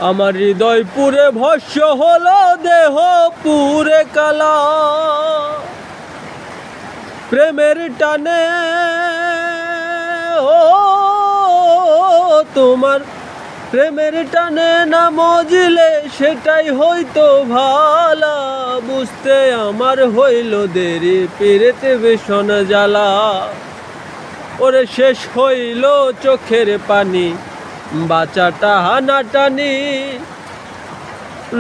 আমার হৃদয় পুরে ভস্য হলো, দেহ পুরে কালা। প্রেমের টানে ও তোমার প্রেমের টানে না মজিলে সেটাই হয়তো ভালা। বুঝতে আমার হইল দেরি, পিরেতে ভীষণ জ্বালা। ওরে শেষ হইল চোখের পানি, বাঁচাটা হানাটানি।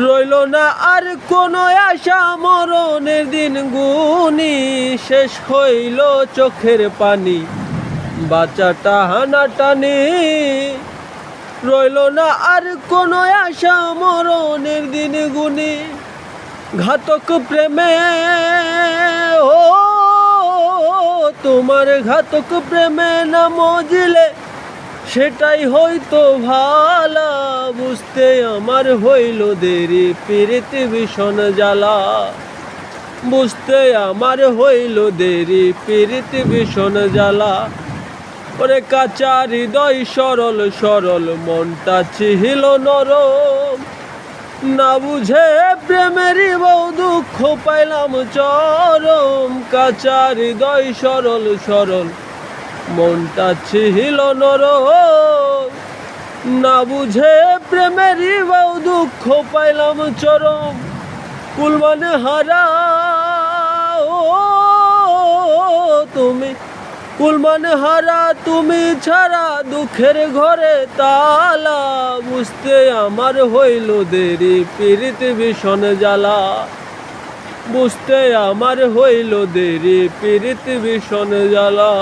রইল না আর কোনো আশা, মরণের দিন গুনি। শেষ হইল চোখের পানি, বাঁচাটা হানাটানি। রইল না আর কোনো আশা, মরণের দিন গুনি। ঘাতক প্রেমে ও তোমার ঘাতক প্রেমে না মজিলে সেটাই হয়তো ভালা। বুঝতে আমার হইল দেরি, পিরিতি ভীষণ জ্বালা। বুঝতে আমার হইল দেরি, পিরিতি ভীষণ জ্বালা। ওরে কাঁচা হৃদয় সরল সরল, মনটা ছিল নরম। না বুঝে প্রেমেরই বউ দুঃখ পাইলাম চরম। কাঁচা হৃদয় সরল সরল, মনটা ছিল নরম। না বুঝে প্রেমেরই বউ দুঃখ পাইলাম চরম। কুলমানে হারা ও তুমি, কুলমানে হারা তুমি ছাড়া দুঃখের ঘরে তালা। বুঝতে আমার হইল দেরি, পিরিতি ভীষণ জ্বালা। বুঝতে আমার হইল দেরি, পিরিতি ভীষণ জ্বালা।